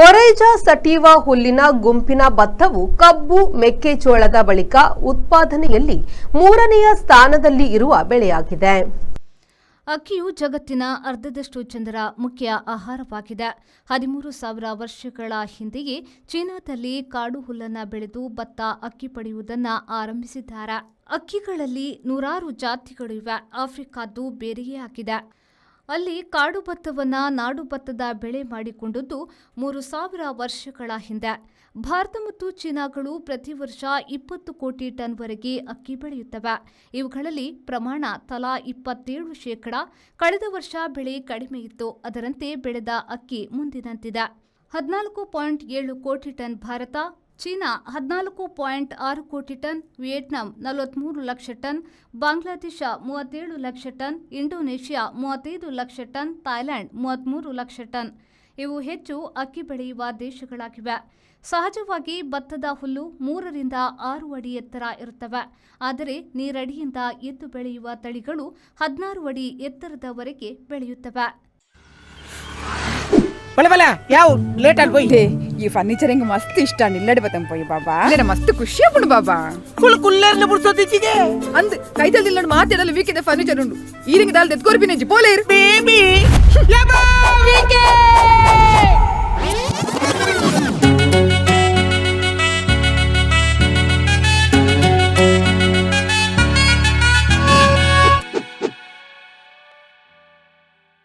ಒರೈಜ ಸಟಿವ ಹುಲ್ಲಿನ ಗುಂಪಿನ ಭತ್ತವು ಕಬ್ಬು ಮೆಕ್ಕೆಜೋಳದ ಬಳಿಕ ಉತ್ಪಾದನೆಯಲ್ಲಿ 3ನೇ ಸ್ಥಾನದಲ್ಲಿ ಇರುವ ಬೆಳೆಯಾಗಿದೆ. ಅಕ್ಕಿಯು ಜಗತ್ತಿನ ಅರ್ಧದಷ್ಟು ಜನರ ಮುಖ್ಯ ಆಹಾರವಾಗಿದೆ. 13,000 ವರ್ಷಗಳ ಹಿಂದೆಯೇ ಚೀನಾದಲ್ಲಿ ಕಾಡು ಹುಲ್ಲನ್ನು ಬೆಳೆದು ಭತ್ತ ಅಕ್ಕಿ ಪಡೆಯುವುದನ್ನು ಆರಂಭಿಸಿದ್ದಾರೆ. ಅಕ್ಕಿಗಳಲ್ಲಿ ನೂರಾರು ಜಾತಿಗಳಿವೆ. ಆಫ್ರಿಕಾದ್ದು ಬೇರೆಯೇ ಆಗಿದೆ. ಅಲ್ಲಿ ಕಾಡು ಭತ್ತವನ್ನು ನಾಡು ಭತ್ತದ ಬೆಳೆ ಮಾಡಿಕೊಂಡದ್ದು 3,000 ವರ್ಷಗಳ ಹಿಂದೆ. ಭಾರತ ಮತ್ತು ಚೀನಾಗಳು ಪ್ರತಿ ವರ್ಷ 20 ಕೋಟಿ ಟನ್ವರೆಗೆ ಅಕ್ಕಿ ಬೆಳೆಯುತ್ತವೆ. ಇವುಗಳಲ್ಲಿ ಪ್ರಮಾಣ ತಲಾ 27%. ಕಳೆದ ವರ್ಷ ಬೆಳೆ ಕಡಿಮೆ ಇತ್ತು. ಅದರಂತೆ ಬೆಳೆದ ಅಕ್ಕಿ ಮುಂದಿನಂತಿದೆ. 14.7 ಕೋಟಿ ಟನ್ ಭಾರತ, ಚೀನಾ 14.6 ಕೋಟಿ ton, Vietnam 43 lakh ton, Bangladesh 37 lakh ton, Indonesia 35 lakh ton, Thailand 33 lakh ton. ಇವು ಹೆಚ್ಚು ಅಕ್ಕಿ ಬೆಳೆಯುವ ದೇಶಗಳಾಗಿವೆ. ಸಹಜವಾಗಿ ಭತ್ತದ ಹುಲ್ಲು 3 ರಿಂದ 6 ಅಡಿ ಎತ್ತರ ಇರುತ್ತವೆ. ಆದರೆ ನೀರಡಿಯಿಂದ ಎದ್ದು ಬೆಳೆಯುವ ತಳಿಗಳು 16 ಅಡಿ ಎತ್ತರದವರೆಗೆ ಬೆಳೆಯುತ್ತವೆ. ಯಾವ ಲೇಟ್ ಅಲ್ಲಿ ಈ ಫರ್ನಿಚರ್ ಹಿಂಗ ಮಸ್ತ್ ಇಷ್ಟ ನಿಲ್ಲಡಿ ಬತ್ತಂ ಪೋಯಿ ಬಾಬಾ ಮಸ್ತ್ ಖುಷಿ ಆಗ್ಬಿಡು ಬಾಬಾ ಕುಲ್ಲರ್ನ ಬುಡ್ಸೋದಿಚ್ಚಿಗೆ ಅಂದ್ ಕೈದಲ್ಲಿ ನಿಲ್ಲಡ್ ಮಾತಾಡಲು ವೀಕಿದ ಫರ್ನಿಚರ್ ಉಂಡು ಈರಿಂಗ ದಾಲ್ ದೆತ್ಕೋರ್ಬಿನೆಜಿ ಪೋಲೇರ್ ಬೇಬಿ